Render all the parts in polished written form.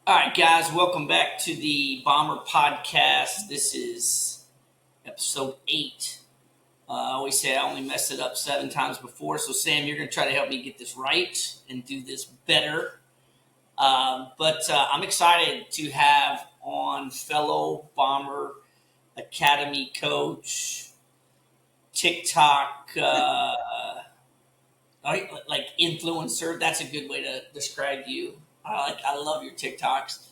All right, guys, welcome back to the Bomber Podcast. This is episode 8. I always say I only messed it up 7 times before, so Sam, you're going to try to help me get this right and do this better. But I'm excited to have on fellow Bomber Academy coach, TikTok, like influencer. That's a good way to describe you. I love your TikToks.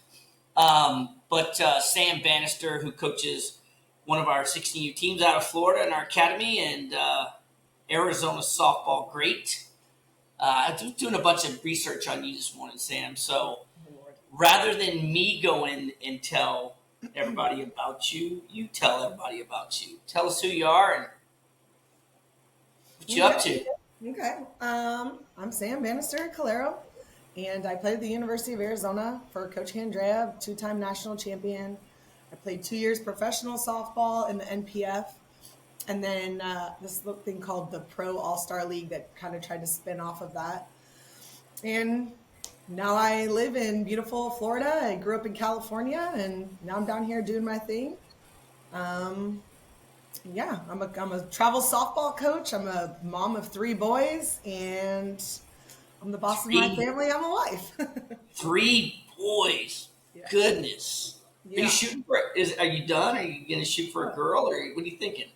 But Sam Banister, who coaches one of our 16U teams out of Florida in our academy, and Arizona softball great. I was doing a bunch of research on you this morning, Sam. So rather than me go in and tell everybody about you, you tell everybody about you. Tell us who you are and what you up to. Okay. I'm Sam Banister Calero, and I played at the University of Arizona for Coach Andrea, 2-time national champion. I played 2 years professional softball in the NPF, and then this little thing called the Pro All-Star League that kind of tried to spin off of that. And now I live in beautiful Florida. I grew up in California, and now I'm down here doing my thing. Yeah, I'm a travel softball coach. I'm a mom of 3 boys, and I'm the boss of my family. I'm a wife. 3 boys. Yeah. Goodness. Yeah. Are you shooting for? Are you done? Are you going to shoot for a girl, or what are you thinking?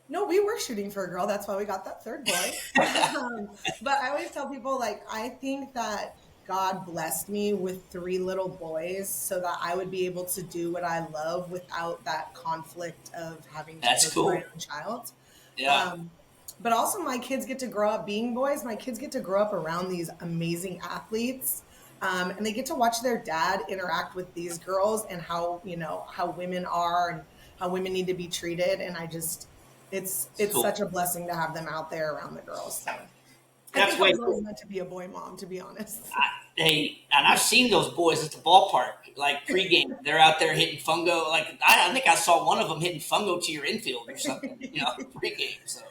No, we were shooting for a girl. That's why we got that 3rd boy. But I always tell people, I think that God blessed me with 3 little boys so that I would be able to do what I love without that conflict of having to That's cool. my own child. Yeah. But also my kids get to grow up being boys. My kids get to grow up around these amazing athletes. And they get to watch their dad interact with these girls and how women are and how women need to be treated. And it's cool. Such a blessing to have them out there around the girls. So. That's I was always meant to be a boy mom, to be honest. And I've seen those boys at the ballpark, like pregame. They're out there hitting fungo. I think I saw one of them hitting fungo to your infield or something, pregame. So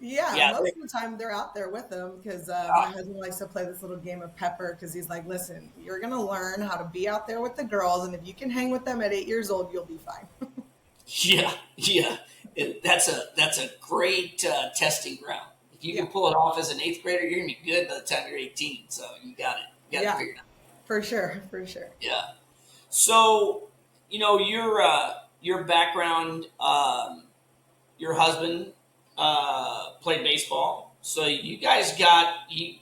yeah, most of the time they're out there with them because my husband likes to play this little game of pepper because he's like, listen, you're going to learn how to be out there with the girls, and if you can hang with them at 8 years old, you'll be fine. Yeah. That's a great testing ground. If you can pull it off as an 8th grader, you're going to be good by the time you're 18. So you got it. You got it figured out. For sure. Yeah. So, your background, your husband played baseball. So you guys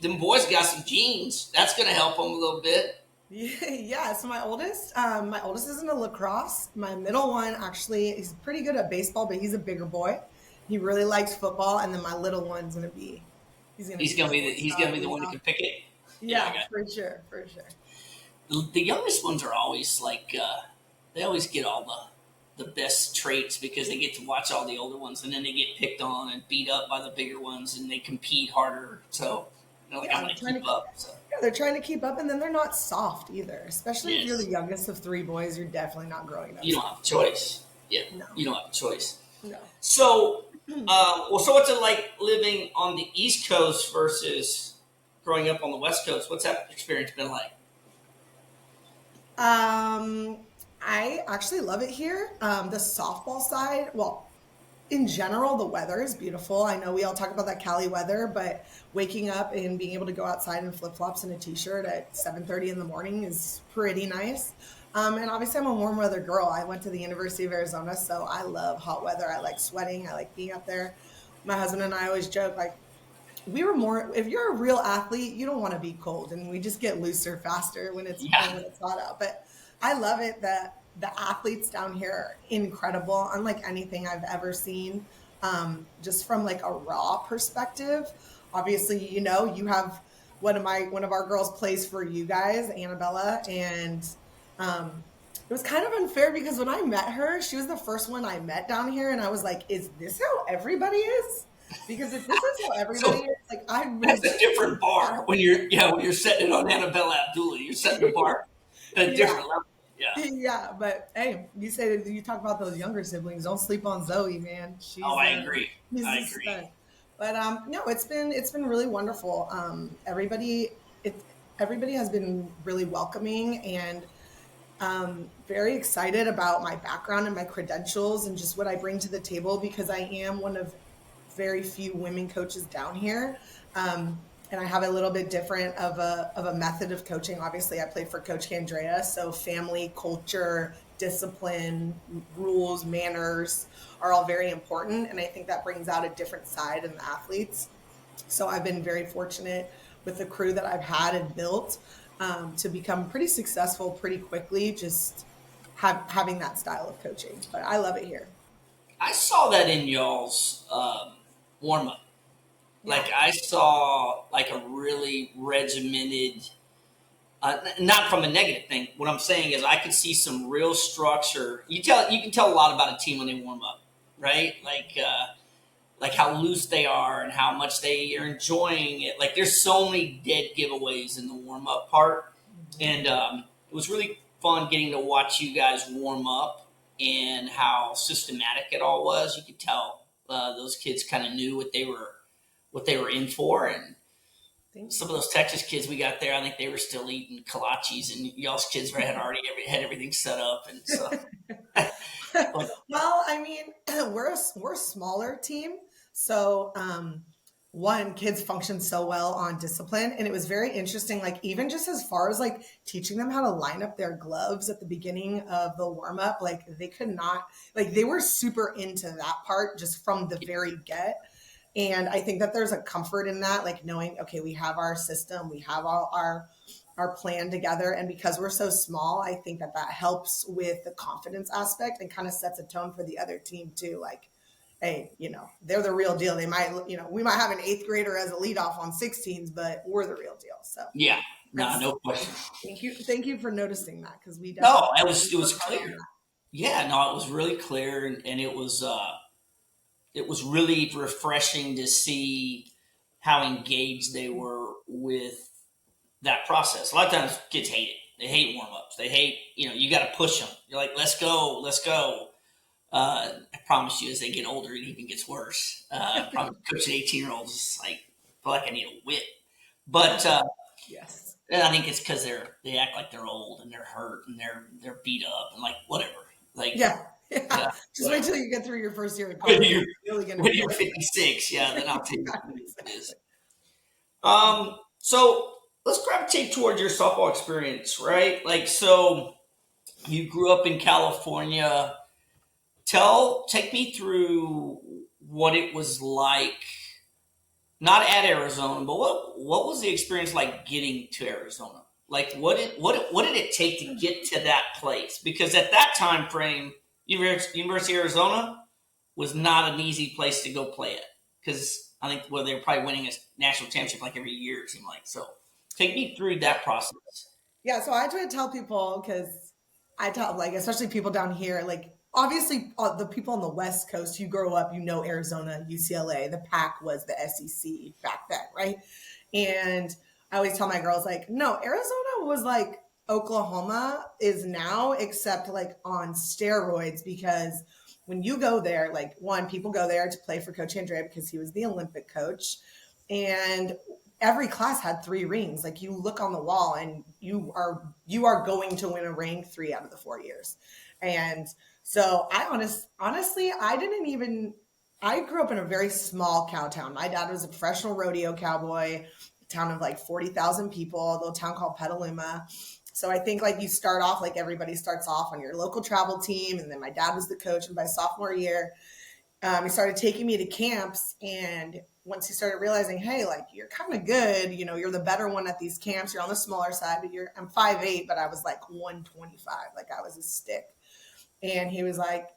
them boys got some genes. That's going to help them a little bit. Yeah. So my oldest is into lacrosse. My middle one, actually, he's pretty good at baseball, but he's a bigger boy. He really likes football, and then my little one's gonna be he's gonna be the one that can pick it. Yeah, for sure. The youngest ones are always they always get all the best traits because they get to watch all the older ones, and then they get picked on and beat up by the bigger ones, and they compete harder. So I'm gonna keep up. So. Yeah, they're trying to keep up, and then they're not soft either. Especially if you're the youngest of 3 boys, you're definitely not growing up. You don't have a choice. Yeah, no. You don't have a choice. No. So, so what's it like living on the East Coast versus growing up on the West Coast? What's that experience been like? I actually love it here. The softball side, in general, the weather is beautiful. I know we all talk about that Cali weather, but waking up and being able to go outside in flip-flops and a t-shirt at 7:30 in the morning is pretty nice. And obviously I'm a warm weather girl. I went to the University of Arizona, so I love hot weather. I like sweating. I like being up there. My husband and I always joke, if you're a real athlete, you don't want to be cold, and we just get looser faster when it's hot out. But I love it that the athletes down here are incredible, unlike anything I've ever seen, just from a raw perspective. Obviously, you have one of our girls plays for you guys, Annabella, and it was kind of unfair because when I met her, she was the first one I met down here, and I was like, is this how everybody is? Because if this is how everybody is, that's a different bar when you're setting it on Annabella Abdullah. You're setting the bar at a different level. Yeah, but hey, you talk about those younger siblings. Don't sleep on Zoe, man. I agree. But no, it's been really wonderful. Everybody has been really welcoming, and Very excited about my background and my credentials and just what I bring to the table because I am one of very few women coaches down here. And I have a little bit different of a method of coaching. Obviously, I played for Coach Andrea, so family, culture, discipline, rules, manners are all very important. And I think that brings out a different side in the athletes. So I've been very fortunate with the crew that I've had and built to become pretty successful pretty quickly, just having that style of coaching. But I love it here. I saw that in y'all's warm up. Yeah. Like I saw like a really regimented, not from a negative thing. What I'm saying is I could see some real structure. You can tell a lot about a team when they warm up, right? Like how loose they are and how much they are enjoying it. Like there's so many dead giveaways in the warm up part, and it was really fun getting to watch you guys warm up and how systematic it all was. You could tell those kids kind of knew what they were in for, and Thank some you. of those Texas kids we got there, I think they were still eating kolaches, and y'all's kids had already had everything set up, and so. But Well, I mean, we're a smaller team, so one, kids function so well on discipline, and it was very interesting. Like even just as far as like teaching them how to line up their gloves at the beginning of the warm up, like they could not, like they were super into that part just from the very get. And I think that there's a comfort in that, like knowing, okay, we have our system, we have all our plan together. And because we're so small, I think that that helps with the confidence aspect and kind of sets a tone for the other team too. Like, hey, they're the real deal. They might, we might have an eighth grader as a leadoff on 16s, but we're the real deal. So yeah, no, that's, no question. thank you for noticing that because we No, definitely it was work hard on clear. that. Yeah, no, it was really clear, and it was really refreshing to see how engaged they were with that process. A lot of times, kids hate it. They hate warm ups. They hate you got to push them. You're like, let's go, let's go. I promise you, as they get older, it even gets worse. Probably coaching 18-year-olds is like, I feel like I need a whip. But Yes. I think it's because they act like they're old and they're hurt and they're beat up and like whatever. Like Yeah. Yeah. yeah, Just wait whatever. till you get through your first year of When college. you're You're really going to when feel you're it. 56, yeah, then I'll tell you Yeah, what it is. exactly. So let's gravitate towards your softball experience, right? Like, so you grew up in California. Take me through what it was like, not at Arizona, but what was the experience like getting to Arizona? Like, what did it take to get to that place? Because at that time frame, University of Arizona was not an easy place to go play at. Because I think they were probably winning a national championship like every year. It seemed like so. Take me through Yeah. that process. Yeah, so I try to tell people because I tell like especially people down here, like obviously the people on the West Coast, you grow up, Arizona, UCLA, the Pac was the SEC back then, right? And I always tell my girls like, no, Arizona was like Oklahoma is now, except like on steroids because when you go there, like one, people go there to play for Coach Andrea because he was the Olympic coach. And every class had 3 rings. Like you look on the wall and you are going to win a ring 3 out of the 4 years. And so honestly, I grew up in a very small cow town. My dad was a professional rodeo cowboy, a town of like 40,000 people, a little town called Petaluma. So I think like you start off like everybody starts off on your local travel team, and then my dad was the coach. And by sophomore year, he started taking me to camps. And once he started realizing, hey, like you're kind of good, you're the better one at these camps. You're on the smaller side, but I'm 5'8", but I was like 125, like I was a stick. And he was like,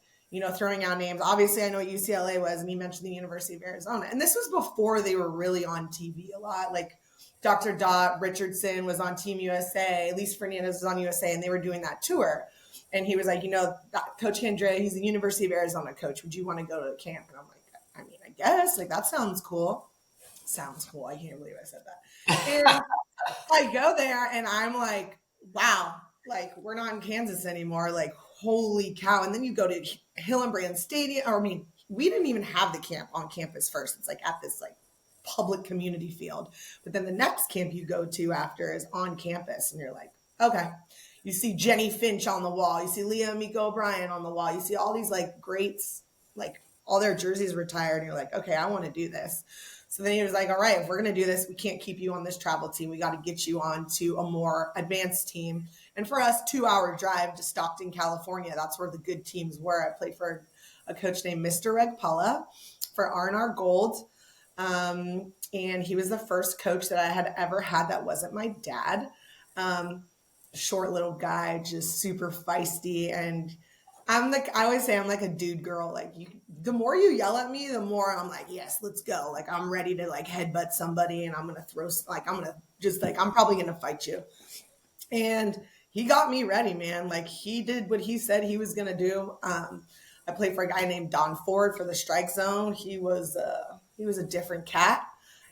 throwing out names. Obviously, I know what UCLA was, and he mentioned the University of Arizona. And this was before they were really on TV a lot. Like Dr. Dot Richardson was on Team USA, Lisa Fernandez was on USA, and they were doing that tour. And he was like, Coach Andrea, he's the University of Arizona coach. Would you want to go to the camp? And I'm like, I mean, I guess. Like, that sounds cool. Sounds cool. I can't believe I said that. And I go there and I'm like, wow, like we're not in Kansas anymore. Like, holy cow. And then you go to Hillenbrand Stadium. Or, I mean, we didn't even have the camp on campus first. It's like at this like public community field. But then the next camp you go to after is on campus. And you're like, Okay. You see Jenny Finch on the wall. You see Leah Miko O'Brien on the wall. You see all these like greats, like all their jerseys retired. And you're like, okay, I want to do this. So then he was like, all right, if we're going to do this, we can't keep you on this travel team. We got to get you on to a more advanced team. And for us, 2-hour drive to Stockton, California. That's where the good teams were. I played for a coach named Mr. Regpella for R&R Gold. And he was the first coach that I had ever had that wasn't my dad. Short little guy, just super feisty. And I always say I'm like a dude girl. Like the more you yell at me, the more I'm like, yes, let's go. Like I'm ready to like headbutt somebody and I'm going to throw, like, I'm going to just like, I'm probably going to fight you. And he got me ready, man. Like he did what he said he was going to do. I played for a guy named Don Ford for the strike zone. He was a different cat.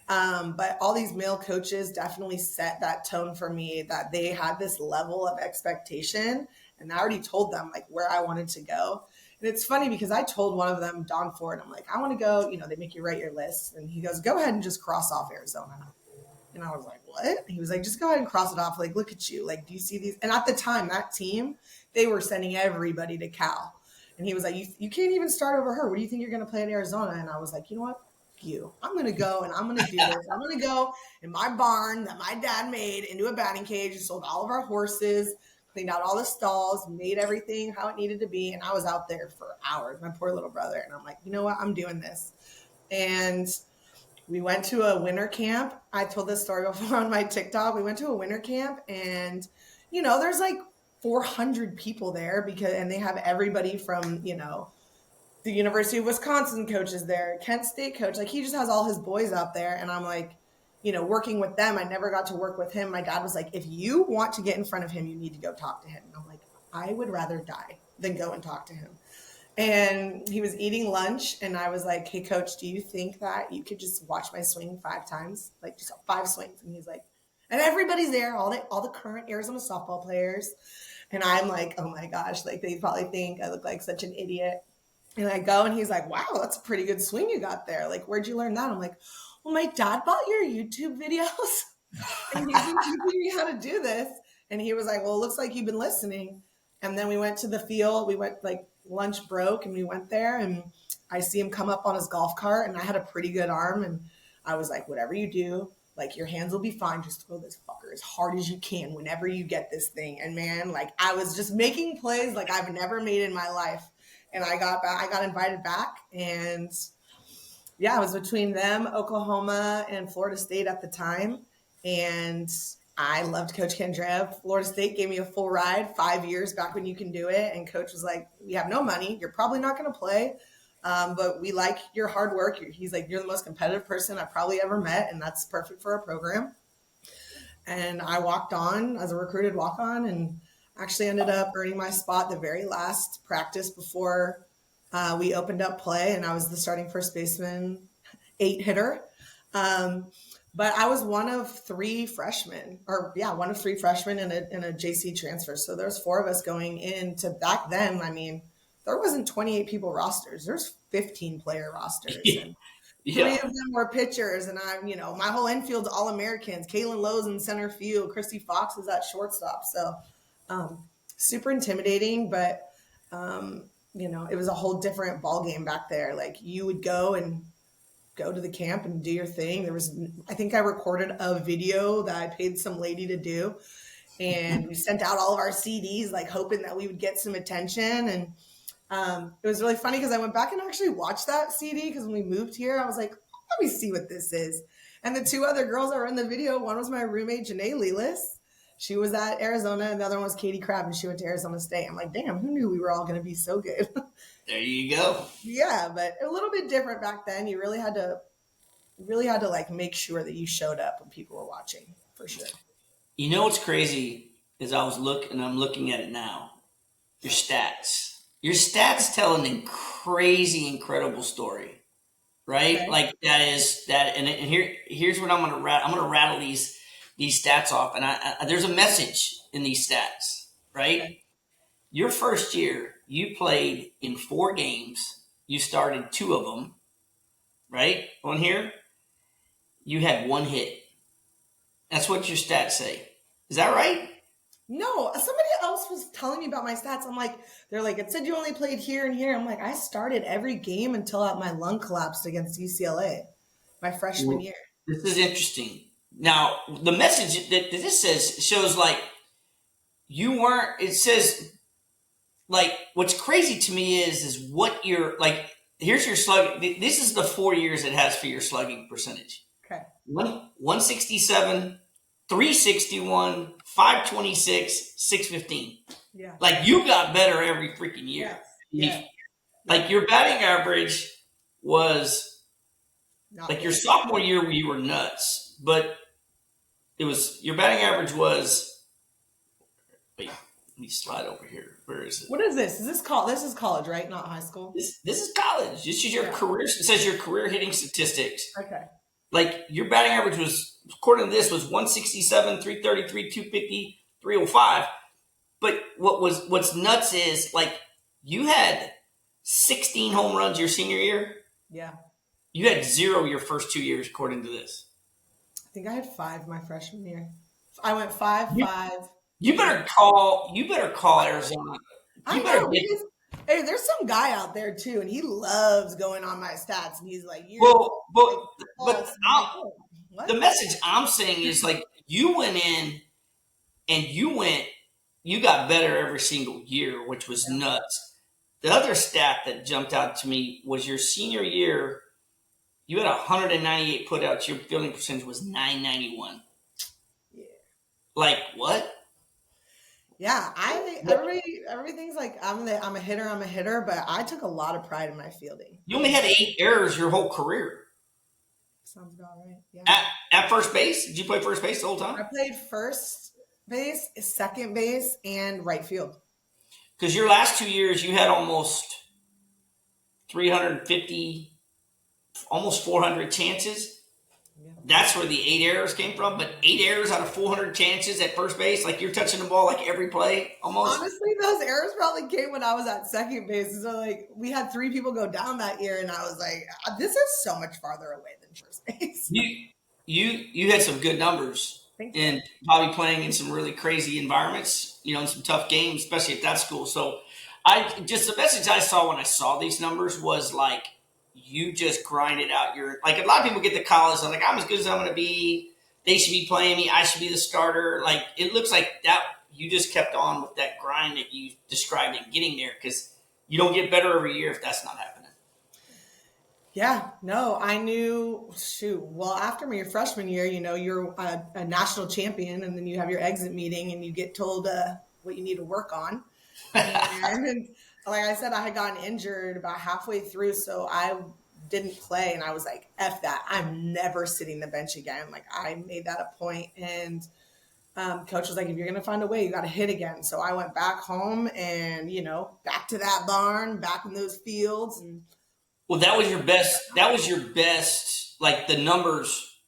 But all these male coaches definitely set that tone for me that they had this level of expectation. And I already told them like where I wanted to go. And it's funny because I told one of them, Don Ford, I'm like, I want to go, they make you write your list. And he goes, go ahead and just cross off Arizona. And I was like, what? He was like, just go ahead and cross it off. Like, look at you. Like, do you see these? And at the time, that team, they were sending everybody to Cal. And he was like, you can't even start over her. What do you think you're going to play in Arizona? And I was like, you know what? I'm going to go and I'm going to do this. I'm going to go in my barn that my dad made into a batting cage and sold all of our horses, cleaned out all the stalls, made everything how it needed to be. And I was out there for hours, my poor little brother. And I'm like, you know what? I'm doing this. And we went to a winter camp. I told this story before on my TikTok. We went to a winter camp and, there's like 400 people there and they have everybody from, the University of Wisconsin coach is there, Kent State coach. Like he just has all his boys out there. And I'm like, working with them. I never got to work with him. My dad was like, if you want to get in front of him, you need to go talk to him. And I'm like, I would rather die than go and talk to him. And he was eating lunch and I was like, hey coach, do you think that you could just watch my swing 5 times? Like just 5 swings. And he's like, and everybody's there, all the current Arizona softball players. And I'm like, oh my gosh, like they probably think I look like such an idiot. And I go and he's like, wow, that's a pretty good swing you got there. Like, where'd you learn that? I'm like, well, my dad bought your YouTube videos and he's been teaching me how to do this. And he was like, well, it looks like you've been listening. And then we went to the field. We went like lunch broke and we went there and I see him come up on his golf cart and I had a pretty good arm. And I was like, whatever you do, like your hands will be fine. Just throw this fucker as hard as you can whenever you get this thing. And man, like I was just making plays like I've never made in my life. And I got invited back and yeah, it was between them, Oklahoma and Florida State at the time. And I loved Coach Kendrev. Florida State gave me a full ride 5 years back when you can do it. And coach was like, we have no money. You're probably not going to play. But we like your hard work. He's like, you're the most competitive person I've probably ever met. And that's perfect for our program. And I walked on as a recruited walk-on and actually ended up earning my spot the very last practice before we opened up play. And I was the starting first baseman, 8 hitter. But I was one of 3 freshmen in a JC transfer. So there's 4 of us going into back then. I mean, there wasn't 28 people rosters. There's 15 player rosters. And Yeah. 3 of them were pitchers. And I'm, my whole infield's all Americans. Kaylin Lowe's in center field. Christy Fox is at shortstop. So super intimidating, but it was a whole different ball game back there. Like you would go to the camp and do your thing. I think I recorded a video that I paid some lady to do, and we sent out all of our CDs, like hoping that we would get some attention. And it was really funny because I went back and actually watched that CD because when we moved here, I was like, let me see what this is. And the 2 other girls that were in the video, one was my roommate, Janae Lelis. She was at Arizona, and the other one was Katie Crabb, and she went to Arizona State. I'm like, damn, who knew we were all going to be so good? There you go. Yeah, but a little bit different back then. You really had to like make sure that you showed up when people were watching, for sure. You know what's crazy is I'm looking at it now. Your stats. Your stats tell an crazy, incredible story, right? Okay. Like and here's what I'm gonna rattle these stats off, and there's a message in these stats, right? Okay. Your first year, you played in 4 games. You started 2 of them, right? On here, you had 1 hit. That's what your stats say. Is that right? No, somebody else was telling me about my stats. I'm like, they're like, it said you only played here and here. I'm like, I started every game until my lung collapsed against UCLA my freshman Well, year. this is interesting. Now, the message that this says shows like you weren't. It says like what's crazy to me is what you're like. Here's your slug. This is the 4 years it has for your slugging percentage. Okay. 167, 361, 526, 615. Yeah. Like you got better every freaking year. Yes. Like your batting average was Not like your good. sophomore year where you were nuts, but it was your batting average was. Wait, let me slide over here. Where is it? What is this? Is this college? This is college, right? Not high school. This is college. This is your career. It says your career hitting statistics. Okay. Like your batting average was, according to this, was 167, 333, 250, 305. But what's nuts is like you had 16 home runs your senior year. Yeah. You had 0 your first 2 years, according to this. I think I had 5 my freshman year. I went 5, 5. You better call Arizona. I know. Hey, there's some guy out there too, and he loves going on my stats, and he's like, well, what? The message I'm saying is like you went in and you got better every single year, which was nuts. The other stat that jumped out to me was your senior year. You had 198 putouts. Your fielding percentage was 991. Yeah. Like what? Yeah, everything's like I'm a hitter, but I took a lot of pride in my fielding. You only had 8 errors your whole career. Sounds about right. Yeah. At first base, did you play first base the whole time? I played first base, second base, and right field. Because your last 2 years, you had almost 350, almost 400 chances. Yeah. That's where the 8 errors came from. But 8 errors out of 400 chances at first base, like you're touching the ball like every play almost. Honestly, those errors probably came when I was at second base. So like we had 3 people go down that year, and I was like, this is so much farther away than first base. You had some good numbers. And probably playing in some really crazy environments, in some tough games, especially at that school. So the message I saw when I saw these numbers was like, you just grinded out like a lot of people get to college and like, I'm as good as I'm going to be. They should be playing me. I should be the starter. Like it looks like that you just kept on with that grind that you described in getting there because you don't get better every year if that's not happening. Yeah, no, I knew, well, after your freshman year, you're a national champion, and then you have your exit meeting and you get told what you need to work on. And like I said, I had gotten injured about halfway through, so I didn't play, and I was like, F that. I'm never sitting the bench again. Like I made that a point, and coach was like, if you're going to find a way, you got to hit again. So I went back home and, back to that barn, back in those fields, and well, that was your best. That was your best. Like the numbers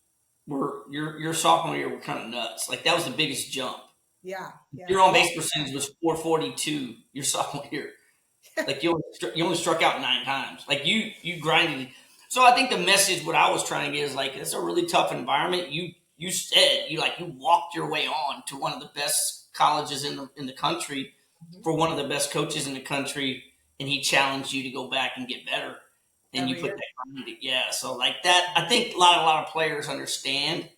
were your sophomore year were kind of nuts. Like that was the biggest jump. Yeah. Your on base percentage was 442 your sophomore year. Like you only struck out 9 times. Like you grinded. So I think the message what I was trying to get is like it's a really tough environment. You said you walked your way on to one of the best colleges in the country for one of the best coaches in the country, and he challenged you to go back and get better. And you put that behind it. Yeah. So like that, I think a lot of players understand.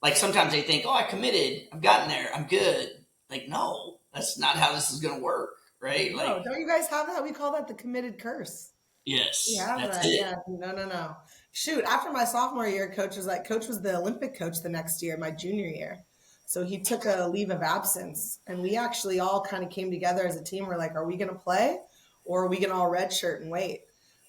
Like sometimes they think, oh, I committed. I've gotten there. I'm good. Like, no, that's not how this is going to work. Right. Like, no, don't you guys have that? We call that the committed curse. Yes. Yeah. That's it. Yeah. No. Shoot. After my sophomore year, coach was the Olympic coach the next year, my junior year. So he took a leave of absence, and we actually all kind of came together as a team. We're like, are we going to play or are we going to all redshirt and wait?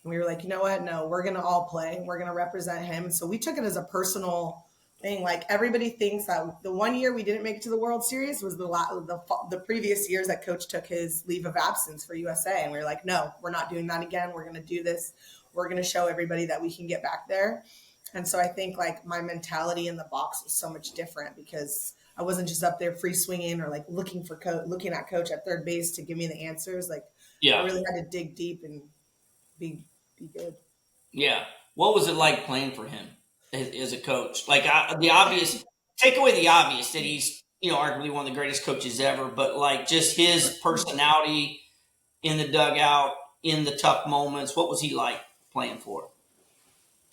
And we were like, you know what? No, we're going to all play. We're going to represent him. So we took it as a personal thing. Like everybody thinks that the 1 year we didn't make it to the World Series was the previous years that coach took his leave of absence for USA. And we were like, no, we're not doing that again. We're going to do this. We're going to show everybody that we can get back there. And so I think like my mentality in the box was so much different because I wasn't just up there free swinging or like looking at coach at third base to give me the answers. Like I really had to dig deep and be good. Yeah. What was it like playing for him as a coach? Like the obvious, take away the obvious that he's arguably one of the greatest coaches ever, but like just his personality in the dugout, in the tough moments. What was he like playing for?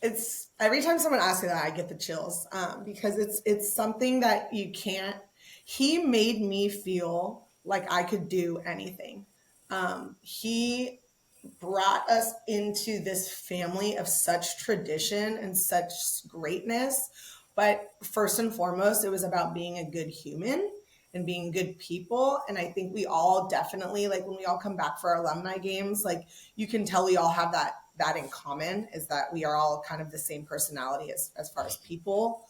It's every time someone asks me that, I get the chills, because it's something that you can't. He made me feel like I could do anything. He brought us into this family of such tradition and such greatness. But first and foremost, it was about being a good human and being good people. And I think we all definitely, like when we all come back for our alumni games, like you can tell we all have that in common, is that we are all kind of the same personality as far as people,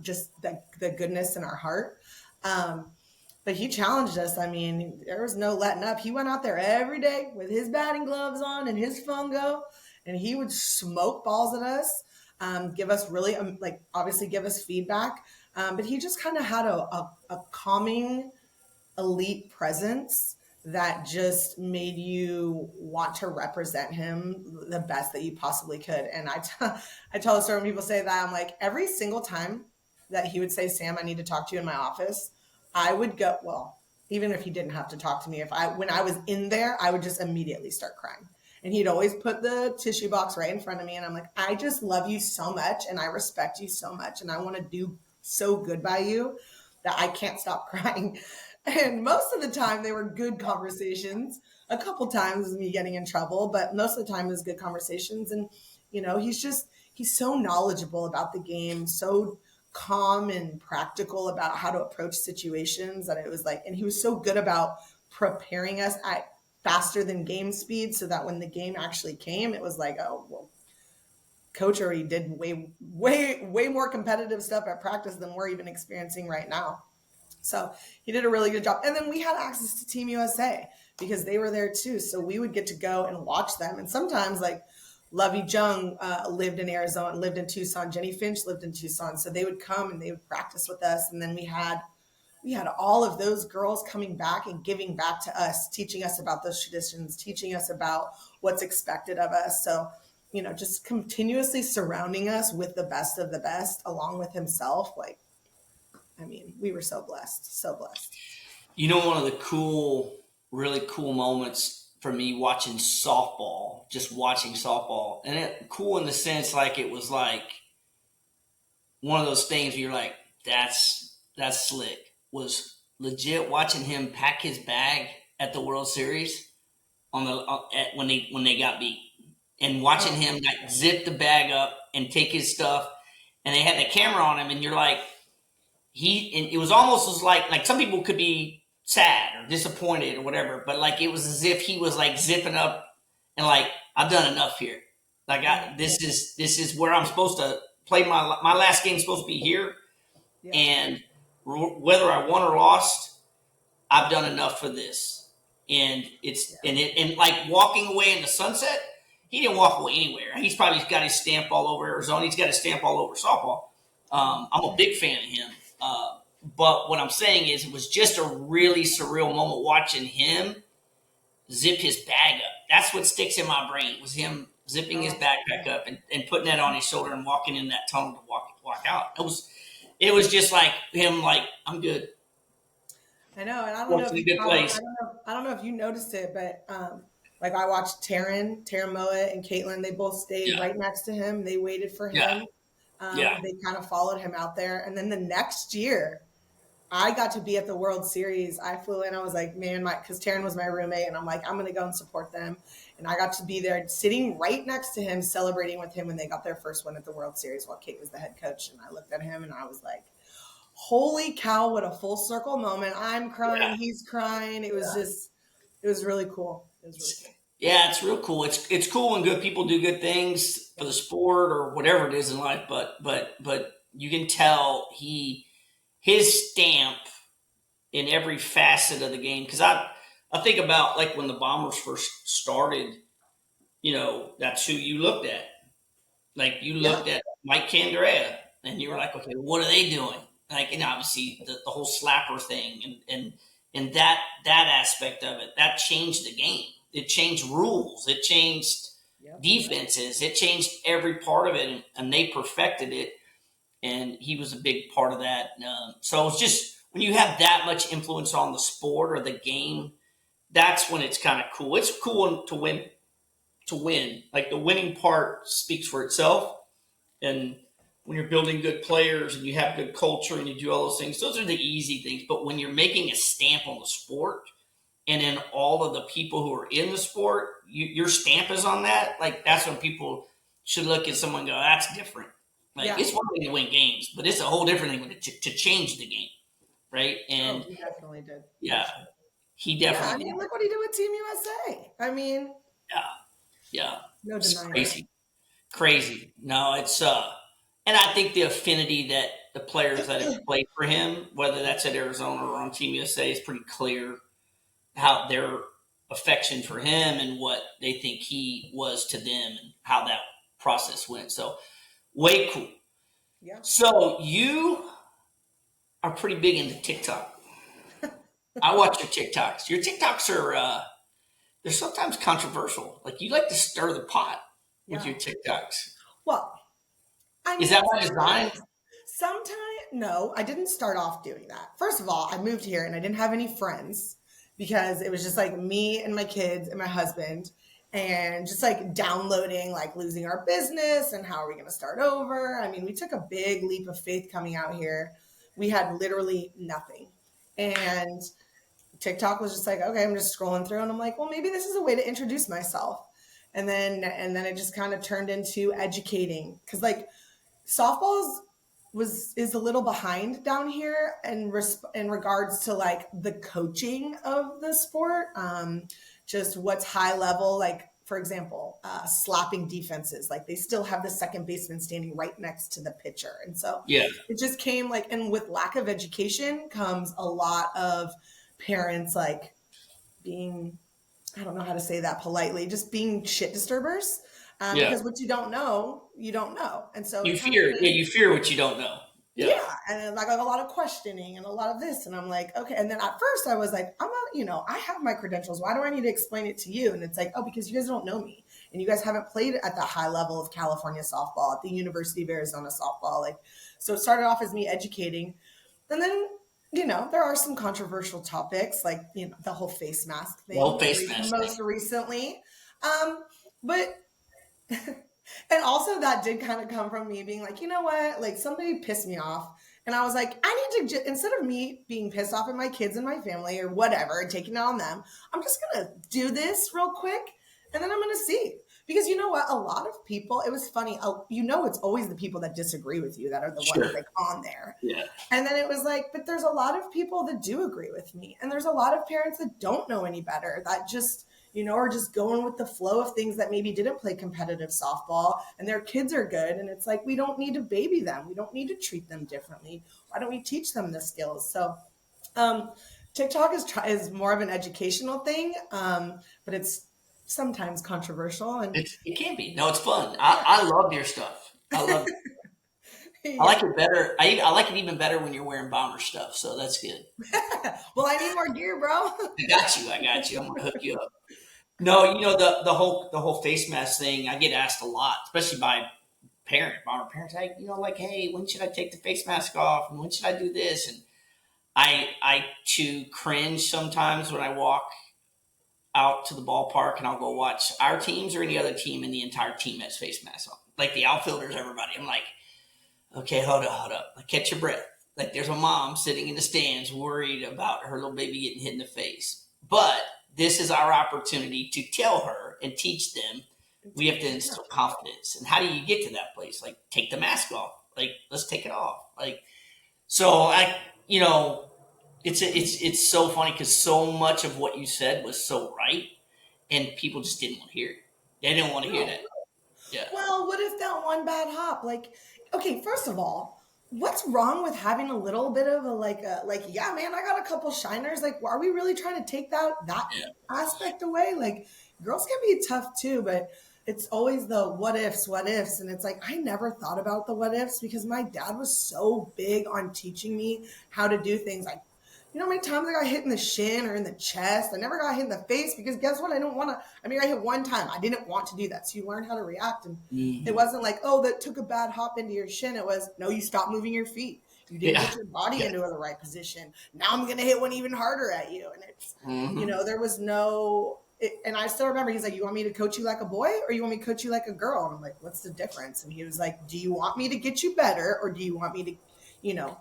just the goodness in our heart. But he challenged us. I mean, there was no letting up. He went out there every day with his batting gloves on and his fungo, and he would smoke balls at us, give us really, like, obviously give us feedback. But he just kind of had a calming, elite presence that just made you want to represent him the best that you possibly could. And I tell the story when people say that, I'm like, every single time that he would say, Sam, I need to talk to you in my office, I would go, well, even if he didn't have to talk to me, when I was in there, I would just immediately start crying. And he'd always put the tissue box right in front of me. And I'm like, I just love you so much. And I respect you so much. And I want to do so good by you that I can't stop crying. And most of the time they were good conversations. A couple times was me getting in trouble, but most of the time it was good conversations. And, he's so knowledgeable about the game, so calm and practical about how to approach situations that it was like, and he was so good about preparing us at faster than game speed so that when the game actually came, it was like, oh, well, coach already did way more competitive stuff at practice than we're even experiencing right now. So he did a really good job. And then we had access to Team USA because they were there too. So we would get to go and watch them. And sometimes like Lovey Jung lived in Arizona, lived in Tucson. Jenny Finch lived in Tucson. So they would come and they would practice with us. And then we had all of those girls coming back and giving back to us, teaching us about those traditions, teaching us about what's expected of us. So, just continuously surrounding us with the best of the best along with himself. Like, I mean, we were so blessed, so blessed. One of the really cool moments for me watching softball, just watching softball, and cool in the sense like it was like one of those things where you're like, that's slick. Was legit watching him pack his bag at the World Series when they got beat, and watching him like zip the bag up and take his stuff, and they had the camera on him, and you're like, it was almost like some people could be sad or disappointed or whatever, but like it was as if he was like zipping up and like, I've done enough here. Like this is where I'm supposed to play my last game's supposed to be here, Yeah. and whether I won or lost, I've done enough for this. And and like walking away in the sunset, he didn't walk away anywhere. He's probably got his stamp all over Arizona. He's got his stamp all over softball. I'm a big fan of him. But what I'm saying is it was just a really surreal moment watching him zip his bag up. That's what sticks in my brain, was him zipping his backpack up and putting that on his shoulder and walking in that tunnel to walk out. It was just like him, like, I'm good. I know, and I don't know Walks if in a good place. I don't know if you noticed it, but like I watched Taryn Moa, and Caitlin. They both stayed right next to him. They waited for him. They kind of followed him out there, and then the next year, I got to be at the World Series. I flew in. I was like, man, because Taryn was my roommate, and I'm like, I'm going to go and support them. And I got to be there, sitting right next to him, celebrating with him when they got their first win at the World Series while Kate was the head coach. And I looked at him, and I was like, holy cow, what a full circle moment. I'm crying. He's crying. It was it was really cool. It was really cool. Yeah, it's real cool. It's cool when good people do good things for the sport or whatever it is in life. But you can tell his stamp in every facet of the game. Because I think about like when the Bombers first started, that's who you looked at. Like you looked at Mike Candrea, and you were like, okay, what are they doing? Like, and obviously the whole slapper thing and that aspect of it, that changed the game. It changed rules. It changed defenses. It changed every part of it, and they perfected it. And he was a big part of that. So it was just when you have that much influence on the sport or the game, that's when it's kind of cool. It's cool to win. To win, like the winning part speaks for itself, and when you're building good players and you have good culture and you do all those things, those are the easy things. But when you're making a stamp on the sport, and then all of the people who are in the sport, your stamp is on that. Like that's when people should look at someone and go, "That's different." Like Yeah. it's one thing to win games, but it's a whole different thing to change the game, right? Oh, And he definitely did. yeah, For sure. he Yeah, I definitely mean, did. look what he did with Team USA. I mean, Yeah, yeah, no it's denying it. crazy. Crazy. No, it's and I think the affinity that the players that have played for him, whether that's at Arizona or on Team USA, is pretty clear how their affection for him and what they think he was to them and how that process went. So way cool. Yeah. So you are pretty big into TikTok. I watch your TikToks. Your TikToks are they're sometimes controversial. Like you like to stir the pot with Yeah. your TikToks. Well, I Is mean, that by design? sometimes, no, I didn't start off doing that. First of all, I moved here and I didn't have any friends because it was just like me and my kids and my husband and just like downloading, like losing our business and how are we going to start over. I mean, we took a big leap of faith coming out here. We had literally nothing. And TikTok was just like, okay, I'm just scrolling through and I'm like, well, maybe this is a way to introduce myself. And then it just kind of turned into educating because like softballs is a little behind down here in regards to like the coaching of the sport. Just what's high level, like for example, slapping defenses. Like they still have the second baseman standing right next to the pitcher, and so Yeah. it just came like, and with lack of education comes a lot of parents like being, I don't know how to say that politely, just being shit disturbers. Yeah. Because what you don't know, you don't know. And so it kind of Yeah, came, you fear what you don't know. Yeah. yeah. And then like a lot of questioning and a lot of this. And I'm like, okay. And then at first I was like, I have my credentials. Why do I need to explain it to you? And it's like, oh, because you guys don't know me. And you guys haven't played at the high level of California softball, at the University of Arizona softball. Like, so it started off as me educating. And then, there are some controversial topics, like, the whole face mask Well, thing face mask thing. most recently. But and also that did kind of come from me being like, you know what, like somebody pissed me off. And I was like, I need to, instead of me being pissed off at my kids and my family or whatever and taking it on them, I'm just going to do this real quick and then I'm going to see. Because you know what? A lot of people, it was funny. It's always the people that disagree with you that are the ones Sure. like on there. Yeah. And then it was like, but there's a lot of people that do agree with me. And there's a lot of parents that don't know any better, that just, are just going with the flow of things that maybe didn't play competitive softball and their kids are good. And it's like, we don't need to baby them. We don't need to treat them differently. Why don't we teach them the skills? So TikTok is more of an educational thing, but it's sometimes controversial. And It can be. No, it's fun. yeah. I love your stuff. I love it. I like Yeah. it better. I like it even better when you're wearing bomber stuff. So that's good. Well, I need more gear, bro. I got you. I got you. I'm gonna hook you up. No, the whole face mask thing. I get asked a lot, especially by bomber parents. Like, hey, when should I take the face mask off, and when should I do this? And I too cringe sometimes when I walk out to the ballpark and I'll go watch our teams or any other team, and the entire team has face masks on. Like the outfielders, everybody. I'm like, okay, hold up. Like, catch your breath. Like there's a mom sitting in the stands worried about her little baby getting hit in the face. But this is our opportunity to tell her and teach them we have to instill confidence. And how do you get to that place? Like, take the mask off. Like, let's take it off. Like, so it's so funny because so much of what you said was so right, and people just didn't want to hear it. They didn't want to hear No. that. Yeah. Well, what if that one bad hop? Like, okay, first of all, what's wrong with having a little bit of yeah, man, I got a couple shiners. Like, are we really trying to take that Yeah. aspect away? Like, girls can be tough too, but it's always the what ifs, and it's like I never thought about the what ifs because my dad was so big on teaching me how to do things like, how many times I got hit in the shin or in the chest? I never got hit in the face because guess what? I don't want to. I mean, I hit one time. I didn't want to do that. So you learn how to react. And it Mm-hmm. wasn't like, oh, that took a bad hop into your shin. It was, no, you stop moving your feet. You didn't get your body into the right position. Now I'm going to hit one even harder at you. And it's, there was and I still remember he's like, you want me to coach you like a boy or you want me to coach you like a girl? And I'm like, what's the difference? And he was like, do you want me to get you better or do you want me to,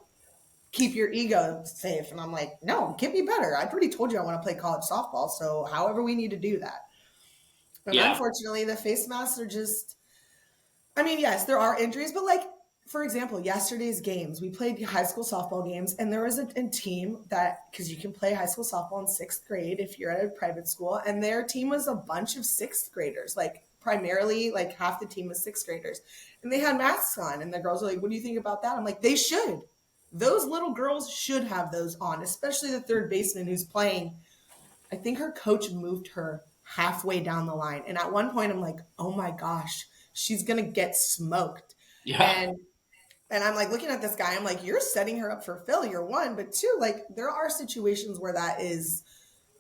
keep your ego safe? And I'm like, no, get me better. I already told you I want to play college softball. So however we need to do that. And unfortunately, the face masks are just, yes, there are injuries, but like, for example, yesterday's games, we played high school softball games, and there was a team that, because you can play high school softball in sixth grade if you're at a private school, and their team was a bunch of sixth graders, like primarily like half the team was sixth graders, and they had masks on, and the girls were like, what do you think about that? I'm like, they should. Those little girls should have those on, especially the third baseman who's playing. I think her coach moved her halfway down the line, and at one point I'm like, oh my gosh, she's going to get smoked. Yeah. And I'm like looking at this guy, I'm like, you're setting her up for failure, one, but two, like there are situations where that is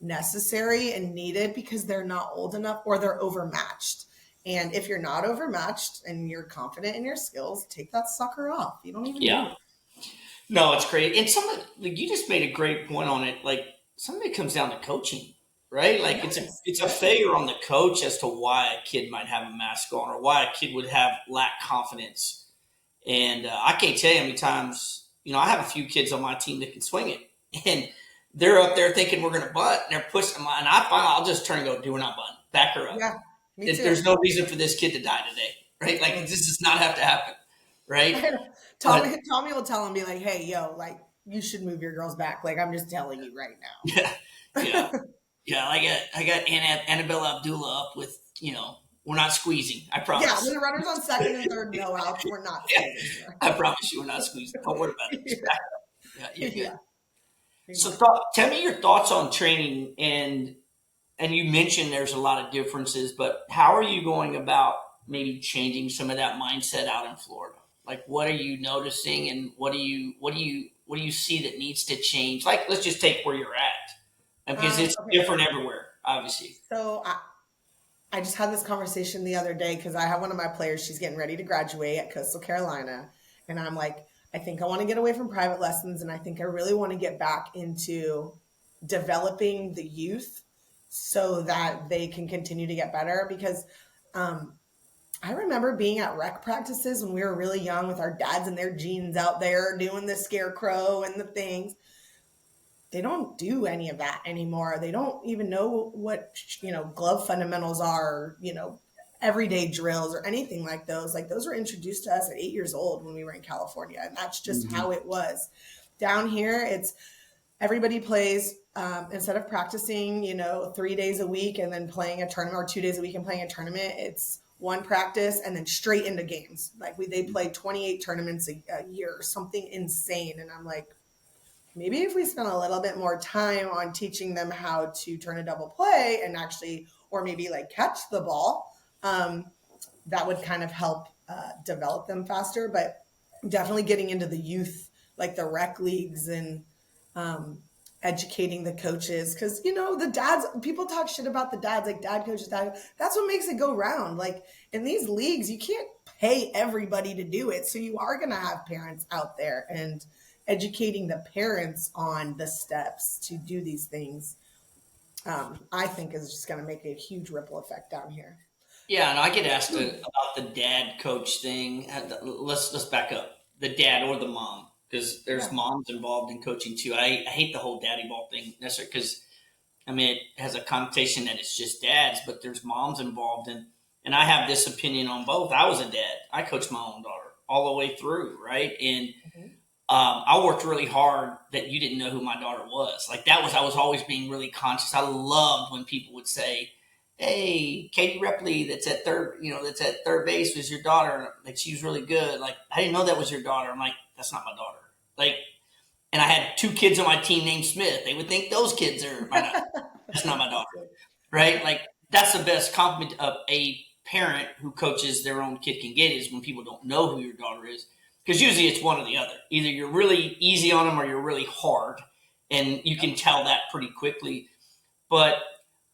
necessary and needed because they're not old enough or they're overmatched. And if you're not overmatched and you're confident in your skills, take that sucker off. You don't even need it. No, it's great. And like you just made a great point on it. Like some of it comes down to coaching, right? Like it's a failure on the coach as to why a kid might have a mask on or why a kid would lack confidence. And I can't tell you how many times, I have a few kids on my team that can swing it. And they're up there thinking we're going to bunt. And they're pushing them. And I'll just turn and go, do not bunt. Back her up. Yeah, me too. There's no reason for this kid to die today, right? Like, this does not have to happen, right? Tommy will tell him, be like, hey, yo, like, you should move your girls back. Like, I'm just telling you right now. Yeah. I got Annabella Abdullah up with, we're not squeezing. I promise. Yeah, when the runner's on second and third, no outs, we're not squeezing. I promise you, we're not squeezing. Don't worry about it. You're good. So tell me your thoughts on training, and you mentioned there's a lot of differences, but how are you going about maybe changing some of that mindset out in Florida? Like, what are you noticing, and what do you see that needs to change? Like, let's just take where you're at, because it's different everywhere, obviously. So I just had this conversation the other day because I have one of my players, she's getting ready to graduate at Coastal Carolina. And I'm like, I think I want to get away from private lessons. And I think I really want to get back into developing the youth so that they can continue to get better. Because I remember being at rec practices when we were really young with our dads and their jeans out there doing the scarecrow and the things. They don't do any of that anymore. They don't even know what, glove fundamentals are, everyday drills or anything like those. Like those were introduced to us at 8 years old when we were in California. And that's just how it was. Down here, it's everybody plays, instead of practicing, 3 days a week and then playing a tournament, or 2 days a week and playing a tournament, it's one practice and then straight into games. Like they play 28 tournaments a year or something insane. And I'm like, maybe if we spend a little bit more time on teaching them how to turn a double play and actually, or maybe like catch the ball, that would kind of help develop them faster. But definitely getting into the youth, like the rec leagues, and educating the coaches. Because, the dads, people talk shit about the dads, like dad coaches, that's what makes it go round. Like in these leagues, you can't pay everybody to do it. So you are going to have parents out there, and educating the parents on the steps to do these things, I think is just going to make a huge ripple effect down here. Yeah, and I get asked about the dad coach thing. Let's back up. The dad or the mom, because there's moms involved in coaching too. I hate the whole daddy ball thing necessarily because, it has a connotation that it's just dads, but there's moms involved. And I have this opinion on both. I was a dad. I coached my own daughter all the way through, right? And I worked really hard that you didn't know who my daughter was. Like I was always being really conscious. I loved when people would say, hey, Katie Repley, that's at third base, was your daughter. Like, she was really good. Like, I didn't know that was your daughter. I'm like, that's not my daughter. Like, and I had 2 kids on my team named Smith. They would think those kids are that's not my daughter. Right? Like, that's the best compliment of a parent who coaches their own kid can get, is when people don't know who your daughter is. Because usually it's one or the other. Either you're really easy on them or you're really hard. And you can tell that pretty quickly. But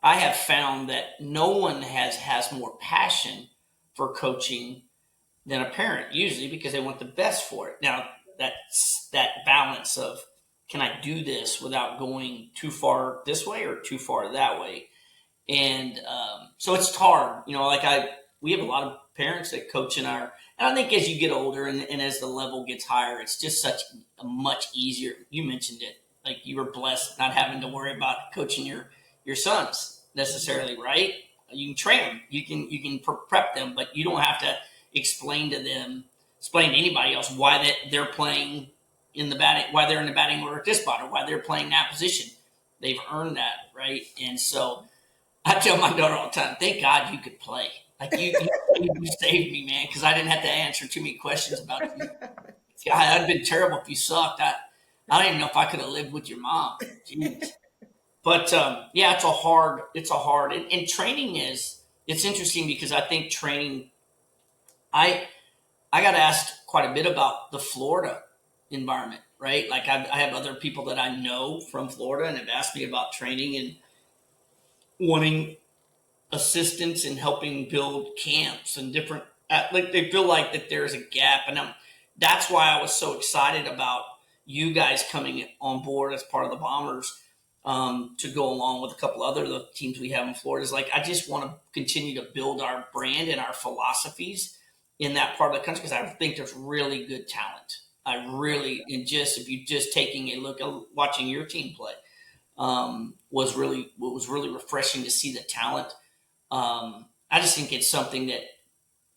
I have found that no one has more passion for coaching than a parent, usually, because they want the best for it. Now, that balance of, can I do this without going too far this way or too far that way? And so it's hard, like we have a lot of parents that coach and I think as you get older and as the level gets higher, it's just such a much easier. You mentioned it, like you were blessed not having to worry about coaching your sons necessarily, right? You can train them, you can prep them, but you don't have to explain to anybody else why they're playing why they're in the batting order at this spot, or why they're playing that position. They've earned that, right? And so I tell my daughter all the time, thank God you could play. Like you saved me, man, because I didn't have to answer too many questions about you. God, I'd been terrible if you sucked. I don't even know if I could have lived with your mom. Jeez. But yeah, it's a hard, and training it's interesting because I think training, I got asked quite a bit about the Florida environment, right? Like I have other people that I know from Florida and have asked me about training and wanting assistance in helping build camps and different, like they feel like that there's a gap. And that's why I was so excited about you guys coming on board as part of the Bombers, to go along with a couple other the teams we have in Florida. Is like, I just want to continue to build our brand and our philosophies in that part of the country, because I think there's really good talent. And just, if you just taking a look at watching your team play, was really refreshing to see the talent. I just think it's something that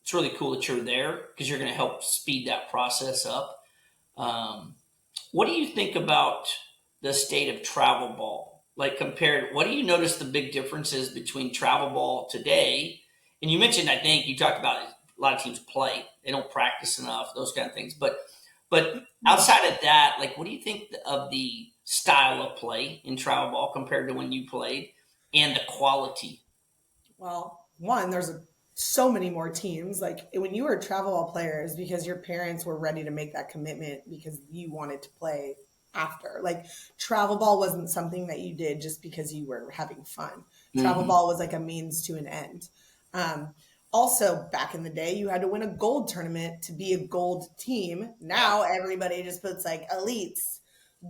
it's really cool that you're there, because you're going to help speed that process up. What do you think about the state of travel ball? Like what do you notice the big differences between travel ball today? And you mentioned, I think you talked about a lot of teams play, they don't practice enough, those kind of things. But outside of that, like, what do you think of the style of play in travel ball compared to when you played, and the quality? Well, one, there's so many more teams. Like when you were travel ball players, because your parents were ready to make that commitment because you wanted to play after. Like travel ball wasn't something that you did just because you were having fun. Travel ball was like a means to an end. Also, back in the day, you had to win a gold tournament to be a gold team. Now everybody just puts like elites,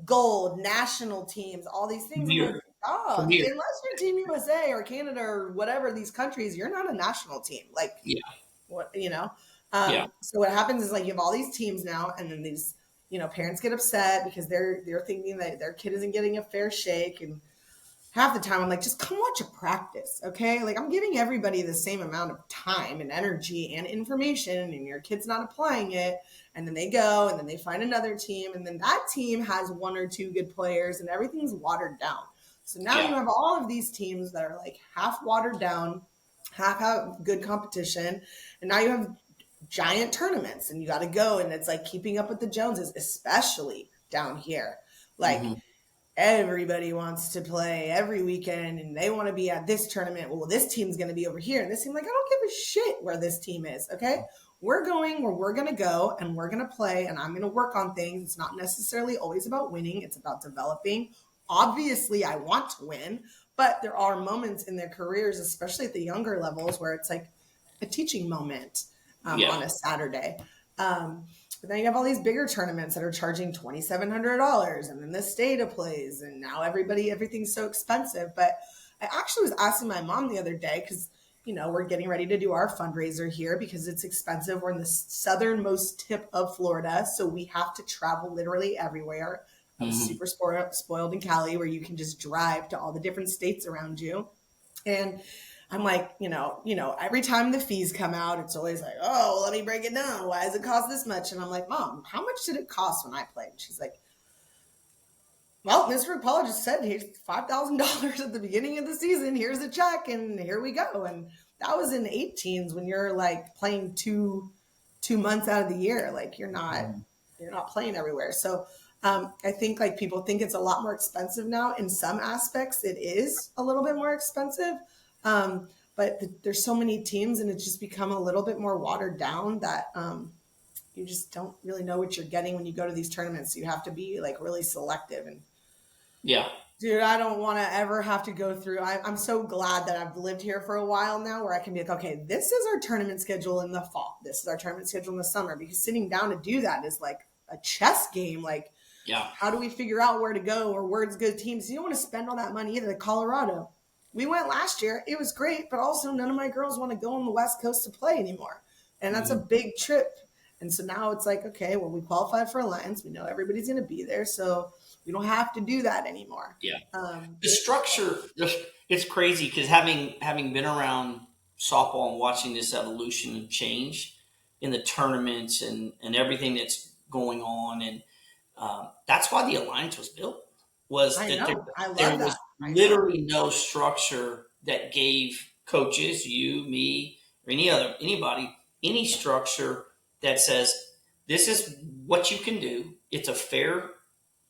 gold, national teams, all these things. Premier. Oh, unless you're Team USA or Canada or whatever these countries, you're not a national team. Like, Yeah. what, yeah. So what happens is, like, you have all these teams now, and then these, parents get upset because they're thinking that their kid isn't getting a fair shake. And half the time I'm like, just come watch a practice, okay? Like, I'm giving everybody the same amount of time and energy and information, and your kid's not applying it. And then they go, and then they find another team, and then that team has one or two good players, and everything's watered down. So now you have all of these teams that are like half watered down, half have good competition. And now you have giant tournaments, and you got to go. And it's like keeping up with the Joneses, especially down here. Like everybody wants to play every weekend, and they want to be at this tournament. Well, this team's going to be over here. And this team, like, I don't give a shit where this team is. Okay. We're going where we're going to go, and we're going to play, and I'm going to work on things. It's not necessarily always about winning. It's about developing. Obviously, I want to win, but there are moments in their careers, especially at the younger levels, where it's like a teaching moment on a Saturday. But then you have all these bigger tournaments that are charging $2,700, and then the state of plays, and now everything's so expensive. But I actually was asking my mom the other day, because we're getting ready to do our fundraiser here because it's expensive. We're in the southernmost tip of Florida, so we have to travel literally everywhere. I was super spoiled in Cali, where you can just drive to all the different states around you. And I'm like, every time the fees come out, it's always like, oh, let me break it down. Why does it cost this much? And I'm like, Mom, how much did it cost when I played? She's like, well, Mr. Paul just said here's $5,000 at the beginning of the season. Here's a check, and here we go. And that was in 18s, when you're like playing two months out of the year. Like you're not playing everywhere. So I think like people think it's a lot more expensive now. In some aspects, it is a little bit more expensive. But there's so many teams, and it's just become a little bit more watered down that you just don't really know what you're getting when you go to these tournaments. You have to be like really selective. And dude, I don't want to ever have to go through. I'm so glad that I've lived here for a while now, where I can be like, okay, this is our tournament schedule in the fall. This is our tournament schedule in the summer, because sitting down to do that is like a chess game. Like, Yeah. how do we figure out where to go or where's good teams? You don't want to spend all that money either. Like Colorado, we went last year. It was great, but also none of my girls want to go on the West Coast to play anymore. And that's a big trip. And so now it's like, okay, well, we qualified for Alliance. We know everybody's going to be there. So we don't have to do that anymore. Yeah. The structure, it's crazy because having been around softball and watching this evolution and change in the tournaments and everything that's going on. And that's why the Alliance was built, was I that know. I love there that. was literally no structure that gave coaches, you, me, or anybody, any structure that says, this is what you can do. It's a fair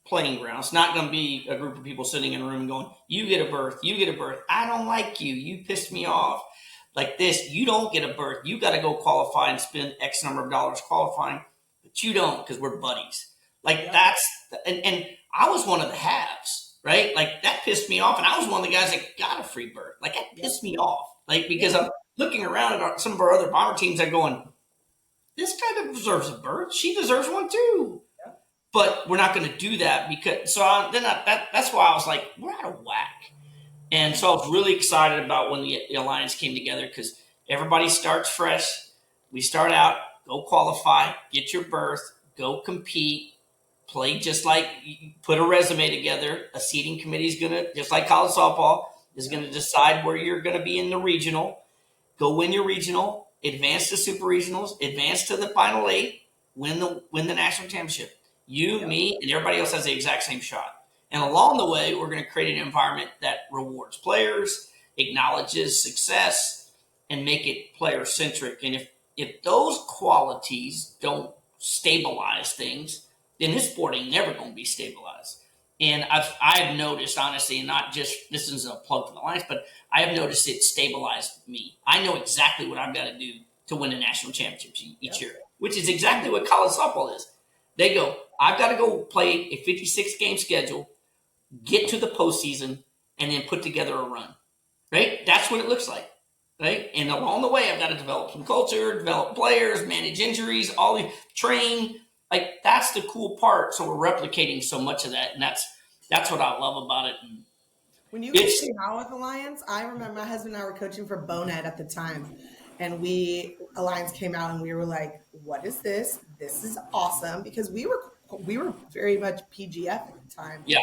playing ground. It's not going to be a group of people sitting in a room going, you get a berth, you get a berth. I don't like you. You pissed me off. Like this, you don't get a berth. You got to go qualify and spend X number of dollars qualifying, but you don't because we're buddies. Like that's, and I was one of the halves, right? Like that pissed me off. And I was one of the guys that got a free berth. Like that pissed me off. Like, because I'm looking around at some of our other bomber teams that going, this guy deserves a berth. She deserves one too. Yeah. But we're not going to do that because, that's why I was like, we're out of whack. And so I was really excited about when the Alliance came together because everybody starts fresh. We start out, go qualify, get your berth, go compete, play just like, put a resume together. A seating committee is going to, just like college softball, is going to decide where you're going to be in the regional. Go win your regional, advance to super regionals, advance to the final 8, win the national championship. You, me, and everybody else has the exact same shot. And along the way, we're going to create an environment that rewards players, acknowledges success, and make it player-centric. And if those qualities don't stabilize things, then this sport ain't never going to be stabilized. And I've noticed, honestly, and not just, this is a plug for the Alliance, but I have noticed it stabilized me. I know exactly what I've got to do to win a national championship each year, which is exactly what college softball is. They go, I've got to go play a 56-game schedule, get to the postseason, and then put together a run, right? That's what it looks like, right? And along the way, I've got to develop some culture, develop players, manage injuries, train. Like, that's the cool part. So we're replicating so much of that, and that's what I love about it. And when you guys came out with Alliance, I remember my husband and I were coaching for Bonet at the time, and Alliance came out, and we were like, "What is this? This is awesome!" Because we were very much PGF at the time. Yeah.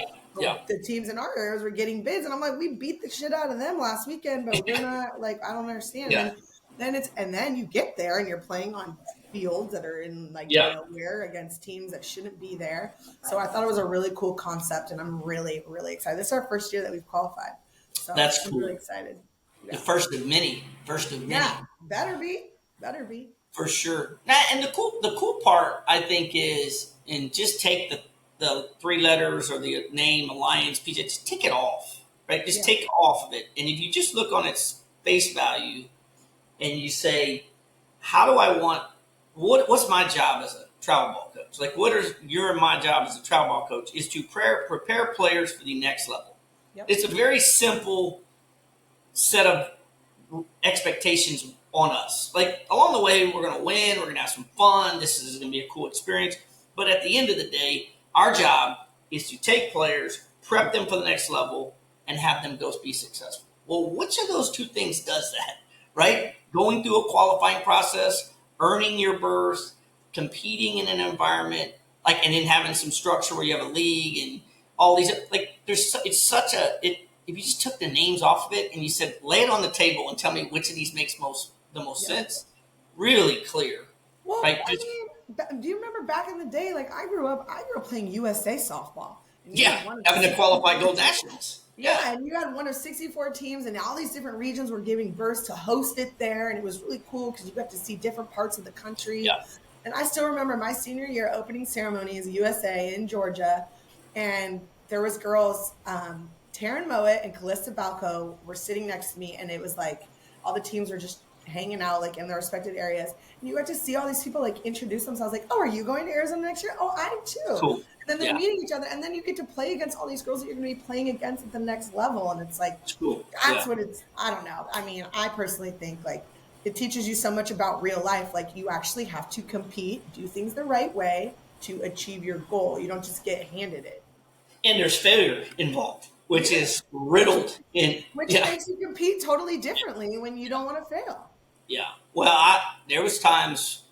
The teams in our areas were getting bids, and I'm like, we beat the shit out of them last weekend, but we're not like, I don't understand. Yeah. And then you get there and you're playing on fields that are in nowhere against teams that shouldn't be there. So I thought it was a really cool concept, and I'm really, really excited. This is our first year that we've qualified. So that's I'm cool. really excited. Yeah. The first of many. Yeah, better be. For sure. And the cool part, I think, is, and just take the 3 letters or the name Alliance, PJ, just take it off, right? Just take it off of it. And if you just look on its face value and you say, how do I want, what's my job as a travel ball coach? Like, your and my job as a travel ball coach is to prepare players for the next level. Yep. It's a very simple set of expectations on us. Like, along the way, we're going to win, we're going to have some fun, this is going to be a cool experience. But at the end of the day, our job is to take players, prep them for the next level, and have them go be successful. Well, which of those 2 things does that, right? Going through a qualifying process, earning your berth, competing in an environment, like, and then having some structure where you have a league and all these, like, if you just took the names off of it and you said, lay it on the table and tell me which of these makes the most sense, really clear. Well, right? Do you remember back in the day? Like, I grew up playing USA softball. Having to qualify Gold Nationals. Yeah, and you had one of 64 teams, and all these different regions were giving berths to host it there, and it was really cool because you got to see different parts of the country. Yeah. And I still remember my senior year opening ceremony as USA in Georgia, and there was girls, Taryn Mowat and Callista Balco were sitting next to me, and it was like all the teams were just hanging out like in their respective areas, and you got to see all these people like introduce themselves, like, oh, are you going to Arizona next year? Oh, I am too. Cool. And then they're meeting each other, and then you get to play against all these girls that you're going to be playing against at the next level, and it's like, cool. That's what it's, I don't know. I mean, I personally think like it teaches you so much about real life. Like, you actually have to compete, do things the right way, to achieve your goal. You don't just get handed it. And there's failure involved, which is riddled in. Which Yeah, makes you compete totally differently when you don't want to fail. yeah. Well, there was times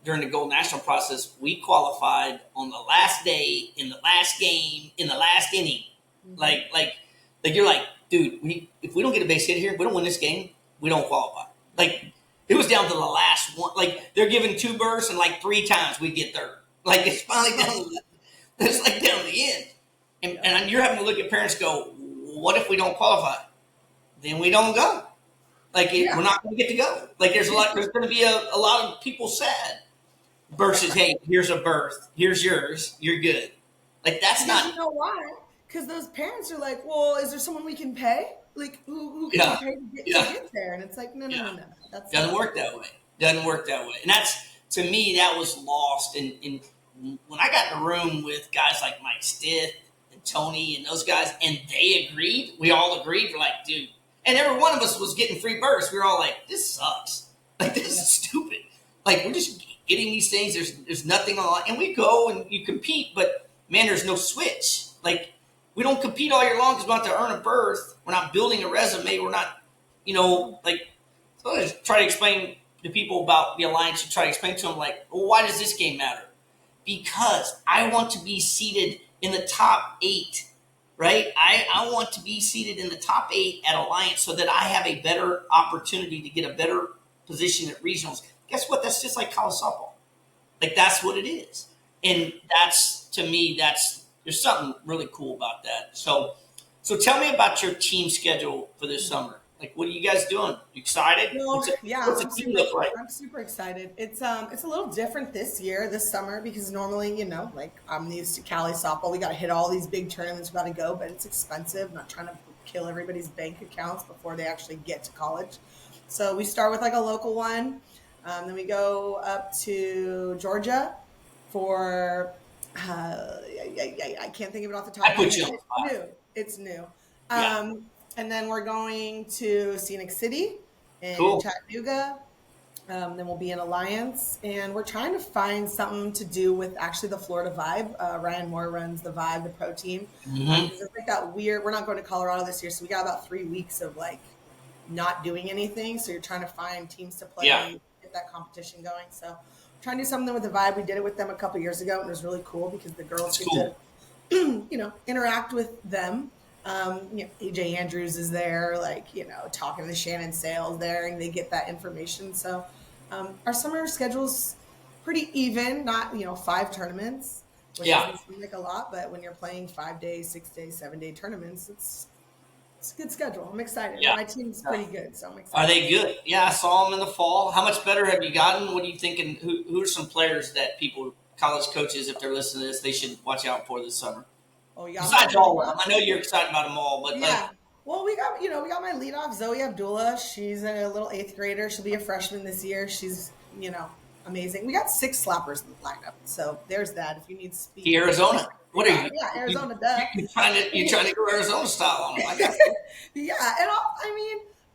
during the gold national process we qualified on the last day, in the last game, in the last inning. Mm-hmm. Like you're like, dude, if we don't get a base hit here, we don't win this game, we don't qualify. Like it was down to the last one. Like they're giving 2 bursts and like 3 times we get third. Like it's finally down to it's like down to the end. And you're having to look at parents go, what if we don't qualify? Then we don't go. Like we're not going to get to go. Like there's going to be a lot of people sad versus, hey, here's a berth, here's yours, you're good. Like that's not. You know why? Because those parents are like, well, is there someone we can pay? Like who can pay to get there? And it's like, no. That's doesn't work that way. Doesn't work that way. And that's, to me, that was lost. And when I got in a room with guys like Mike Stith and Tony and those guys, and they agreed, we all agreed, we're like, dude. And every one of us was getting free bursts. We were all like, this sucks. Like, this is stupid. Like, we're just getting these things. There's nothing on the line. And we go and you compete, but, man, there's no switch. Like, we don't compete all year long because we're not to earn a berth. We're not building a resume. We're not, so I just try to explain to people about the alliance. You try to explain to them, like, well, why does this game matter? Because I want to be seated in the top 8. Right? I want to be seated in the top 8 at Alliance so that I have a better opportunity to get a better position at regionals. Guess what? That's just like college softball. Like that's what it is. And that's, to me, there's something really cool about that. So tell me about your team schedule for this summer. Like, what are you guys doing? You excited? Well, what's the team look like? I'm super excited. It's a little different this summer, because normally, like I'm used to Cali softball. We got to hit all these big tournaments. We got to go, but it's expensive. I'm not trying to kill everybody's bank accounts before they actually get to college. So we start with like a local one. Then we go up to Georgia for, I can't think of it off the top of my head. It's new. Yeah. And then we're going to Scenic City in Chattanooga. Then we'll be in Alliance. And we're trying to find something to do with actually the Florida Vibe. Ryan Moore runs the Vibe, the pro team. Mm-hmm. It's like that weird, we're not going to Colorado this year, so we got about 3 weeks of like not doing anything. So you're trying to find teams to play and get that competition going. So we're trying to do something with the Vibe. We did it with them a couple years ago, and it was really cool because the girls get to, interact with them. AJ Andrews is there, talking to Shannon Sales there, and they get that information. So our summer schedule's pretty even, not 5 tournaments, which doesn't seem like a lot, but when you're playing 5 days, 6 days, 7-day tournaments, it's a good schedule. I'm excited. My team's pretty good, so I'm excited. Are they good? Yeah, I saw them in the fall. How much better have you gotten? What are you thinking? Who are some players that college coaches, if they're listening to this, they should watch out for this summer? Besides all of them, I know you're excited about them all, but well, we got my leadoff, Zoe Abdullah. She's a little 8th grader. She'll be a freshman this year. She's amazing. We got 6 slappers in the lineup, so there's that. If you need speed, Arizona. What are you? Yeah, Arizona. Duh. You're trying to go Arizona style on them.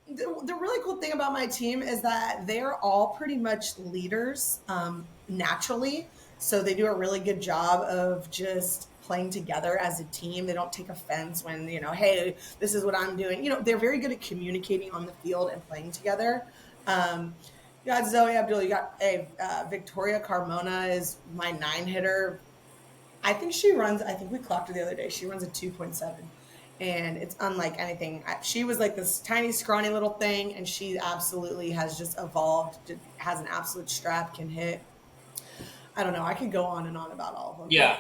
And the really cool thing about my team is that they're all pretty much leaders naturally, so they do a really good job of just playing together as a team. They don't take offense when, hey, this is what I'm doing. They're very good at communicating on the field and playing together. You got Zoe Abdul. You got Victoria Carmona is my 9 hitter. I think we clocked her the other day. She runs a 2.7, and it's unlike anything. She was like this tiny, scrawny little thing, and she absolutely has just evolved, has an absolute strap, can hit. I don't know. I could go on and on about all of them. Yeah.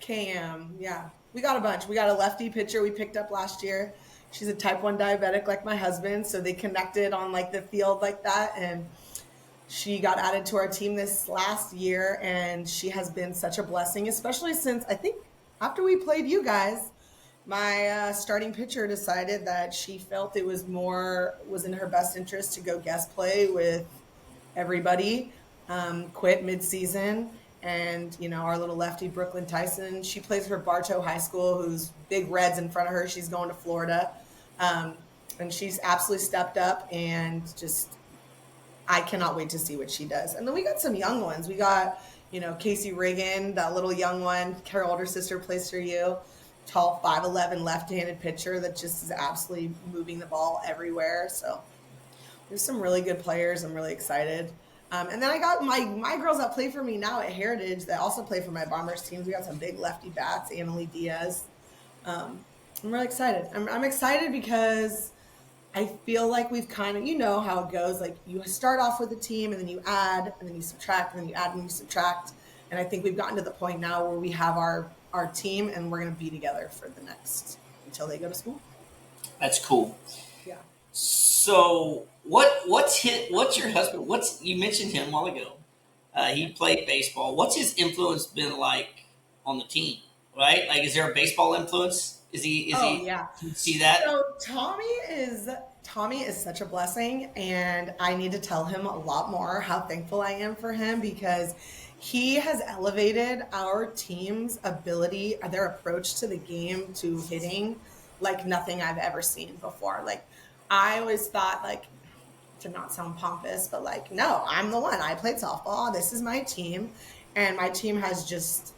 KM. Yeah. We got a bunch. We got a lefty pitcher we picked up last year. She's a type 1 diabetic like my husband. So they connected on like the field like that. And she got added to our team this last year. And she has been such a blessing, especially since I think after we played you guys, my starting pitcher decided that she felt it was in her best interest to go guest play with everybody. Quit mid-season, and our little lefty Brooklyn Tyson, she plays for Bartow High School, who's big Reds in front of her. She's going to Florida, and she's absolutely stepped up, and just I cannot wait to see what she does. And then we got some young ones. We got Casey Reagan, that little young one, her older sister plays for you. Tall 5'11" left-handed pitcher that just is absolutely moving the ball everywhere. So there's some really good players. I'm really excited. And then I got my girls that play for me now at Heritage that also play for my Bombers teams. We got some big lefty bats, Annalie Diaz. I'm really excited. I'm excited because I feel like we've kind of, you know how it goes. Like you start off with a team and then you add and then you subtract and then you add and you subtract. And I think we've gotten to the point now where we have our team and we're going to be together for the next until they go to school. That's cool. Yeah. So what's your husband? You mentioned him a while ago. He played baseball. What's his influence been like on the team? Right? Like, is there a baseball influence? Is he? Yeah. Do you see that? So Tommy is such a blessing, and I need to tell him a lot more how thankful I am for him because he has elevated our team's ability, their approach to the game, to hitting like nothing I've ever seen before. Like I always thought, like, to not sound pompous, but like, no, I'm the one. I played softball. This is my team, and my team has just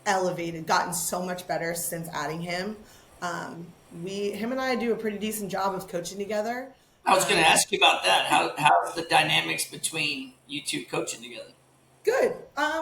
elevated, gotten so much better since adding him. Him and I do a pretty decent job of coaching together. I was going to ask you about that. How's the dynamics between you two coaching together? Good.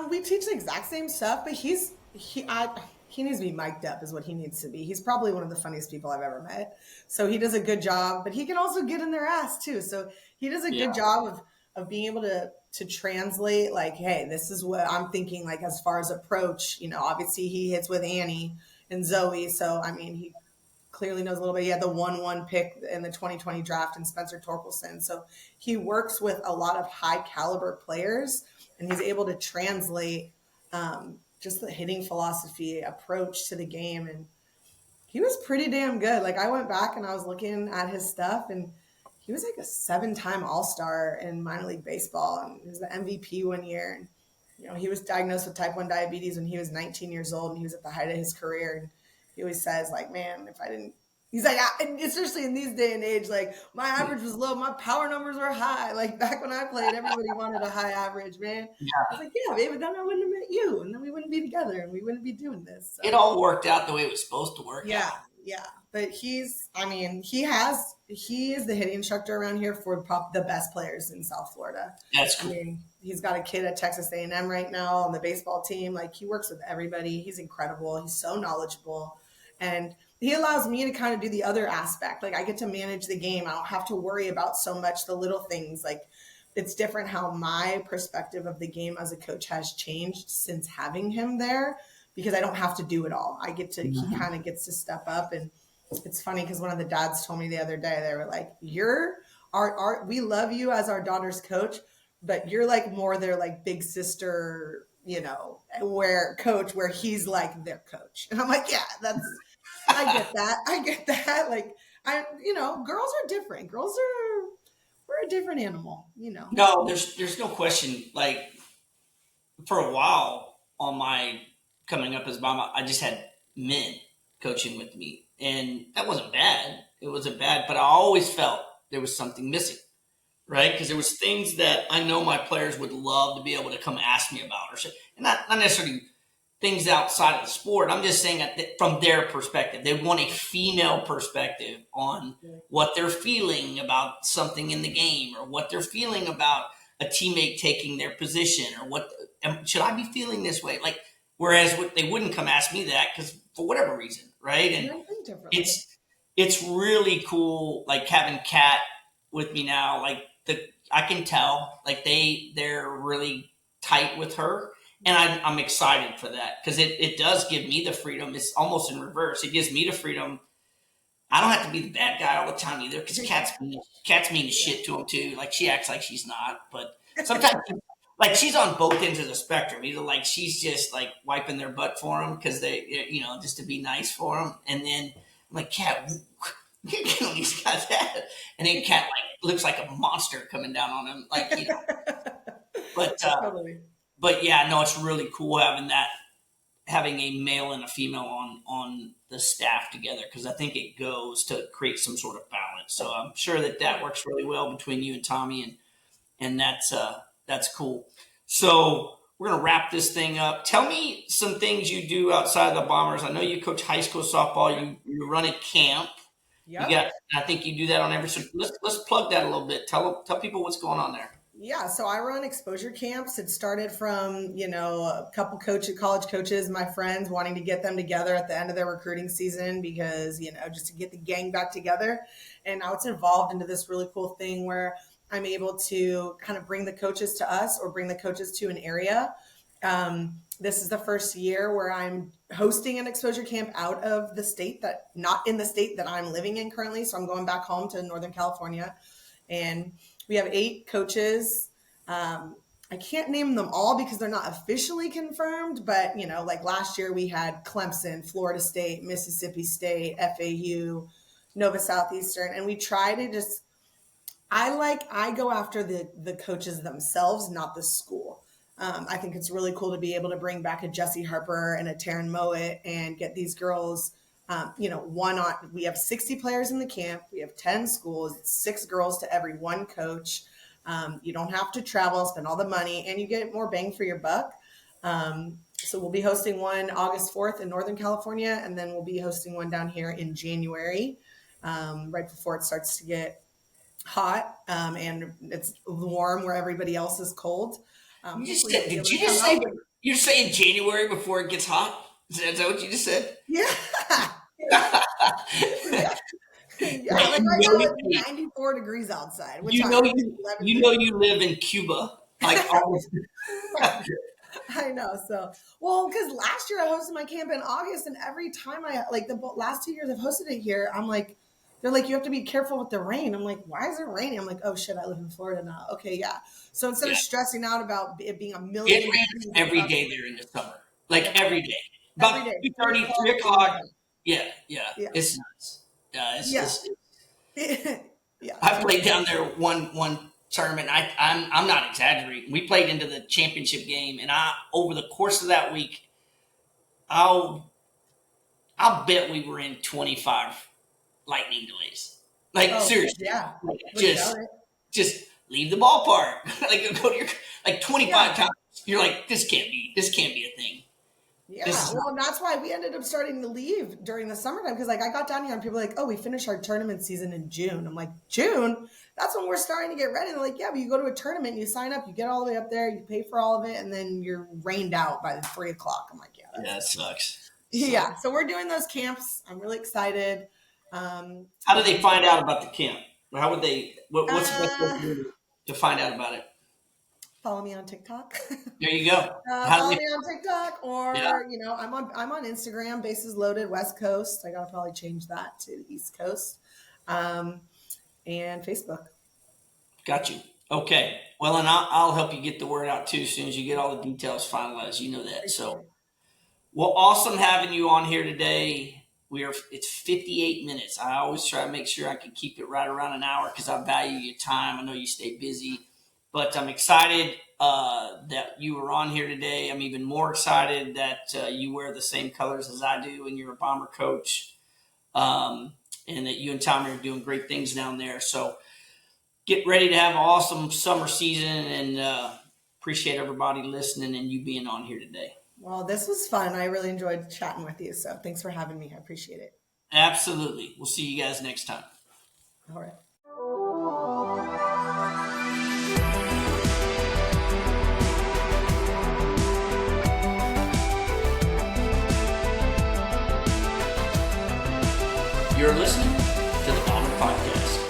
We teach the exact same stuff, but he needs to be mic'd up is what he needs to be. He's probably one of the funniest people I've ever met. So he does a good job, but he can also get in their ass too. So he does a good job of being able to translate, like, hey, this is what I'm thinking, like, as far as approach. Obviously he hits with Annie and Zoe. So I mean, he clearly knows a little bit. He had the 1-1 pick in the 2020 draft in Spencer Torkelson. So he works with a lot of high caliber players and he's able to translate just the hitting philosophy approach to the game. And he was pretty damn good. Like I went back and I was looking at his stuff and he was like a 7-time All-Star in minor league baseball. And he was the MVP one year. And, he was diagnosed with type 1 diabetes when he was 19 years old and he was at the height of his career. And he always says, like, man, if I didn't, he's like, especially in these day and age, like my average was low, my power numbers were high. Like back when I played, everybody wanted a high average, man. I was like, yeah, baby, then I wouldn't have met you, and then we wouldn't be together, and we wouldn't be doing this. So. It all worked out the way it was supposed to work. Yeah, yeah. But he is the hitting instructor around here for the best players in South Florida. That's cool. I mean, he's got a kid at Texas A&M right now on the baseball team. Like he works with everybody. He's incredible. He's so knowledgeable. And he allows me to kind of do the other aspect. Like I get to manage the game. I don't have to worry about so much the little things. Like it's different how my perspective of the game as a coach has changed since having him there because I don't have to do it all. He kind of gets to step up. And it's funny because one of the dads told me the other day, they were like, we love you as our daughter's coach, but you're like more their like big sister, where he's like their coach. And I'm like, yeah, I get that. Like girls are different. We're a different animal, No, there's no question. Like for a while on my coming up as mom, I just had men coaching with me, and that wasn't bad. It wasn't bad, but I always felt there was something missing, right? Because there was things that I know my players would love to be able to come ask me about, and not necessarily things outside of the sport. I'm just saying that from their perspective, they want a female perspective on what they're feeling about something in the game, or what they're feeling about a teammate taking their position, or what should I be feeling this way? Like, whereas they wouldn't come ask me that because for whatever reason, right? And it's really cool, like having Kat with me now. Like I can tell, like they're really tight with her. And I'm excited for that because it does give me the freedom. It's almost in reverse. It gives me the freedom. I don't have to be the bad guy all the time either because Kat's mean as shit to him too. Like she acts like she's not, but sometimes like she's on both ends of the spectrum. Either like she's just like wiping their butt for them because they, just to be nice for them. And then I'm like, Kat, these guys that. And then Kat like looks like a monster coming down on him. Like, but, totally. But yeah, no, it's really cool having a male and a female on the staff together because I think it goes to create some sort of balance. So I'm sure that works really well between you and Tommy, and that's cool. So we're gonna wrap this thing up. Tell me some things you do outside the Bombers. I know you coach high school softball. You run a camp. Yep. You got. I think you do that on every. So let's plug that a little bit. Tell people what's going on there. Yeah, so I run exposure camps. It started from, a couple college coaches, my friends, wanting to get them together at the end of their recruiting season because, just to get the gang back together. And now it's evolved into this really cool thing where I'm able to kind of bring the coaches to us or bring the coaches to an area. This is the first year where I'm hosting an exposure camp out of the state not in the state that I'm living in currently. So I'm going back home to Northern California, and we have 8 coaches. I can't name them all because they're not officially confirmed, but like last year we had Clemson, Florida State, Mississippi State, FAU, Nova Southeastern, and we try to I go after the coaches themselves, not the school. I think it's really cool to be able to bring back a Jessie Harper and a Taryn Mowat and get these girls, we have 60 players in the camp. We have 10 schools, 6 girls to every 1 coach. You don't have to travel, spend all the money, and you get more bang for your buck. So we'll be hosting one August 4th in Northern California, and then we'll be hosting one down here in January, right before it starts to get hot, and it's warm where everybody else is cold. You're saying January before it gets hot? Is that what you just said? Yeah. Yeah, like right now it's 94 degrees outside. You live in Cuba. Like almost. I know. So, because last year I hosted my camp in August, and every time the last 2 years I've hosted it here, I'm like, they're like, you have to be careful with the rain. I'm like, why is it raining? I'm like, oh shit, I live in Florida now. Okay, yeah. So instead of stressing out about it being a million, it rains every day there in the summer, like every day. About 2:30, 3 o'clock. Yeah. It's nuts. Yeah. I played down there one tournament. I'm not exaggerating. We played into the championship game, and over the course of that week, I'll bet we were in 25 lightning delays. Seriously, yeah. Just leave the ballpark. Go to your 25 times. You're like, this can't be a thing. Yeah, and that's why we ended up starting to leave during the summertime because I got down here and people were like, oh, we finish our tournament season in June. I'm like, June? That's when we're starting to get ready. And they're like, yeah, but you go to a tournament, you sign up, you get all the way up there, you pay for all of it, and then you're rained out by 3 o'clock. I'm like, yeah. That sucks. Yeah, so we're doing those camps. I'm really excited. How do they find out about the camp? How would they? What's the best way to find out about it? Follow me on TikTok. There you go. Follow me on TikTok, or I'm on Instagram. Bases Loaded West Coast. I gotta probably change that to the East Coast, and Facebook. Got you. Okay. Well, and I'll help you get the word out too as soon as you get all the details finalized. You know that. So, well, awesome having you on here today. It's 58 minutes. I always try to make sure I can keep it right around an hour because I value your time. I know you stay busy. But I'm excited that you were on here today. I'm even more excited that you wear the same colors as I do and you're a Bomber coach, and that you and Tommy are doing great things down there. So get ready to have an awesome summer season, and appreciate everybody listening and you being on here today. Well, this was fun. I really enjoyed chatting with you. So thanks for having me. I appreciate it. Absolutely. We'll see you guys next time. All right. You're listening to the Bomber Podcast.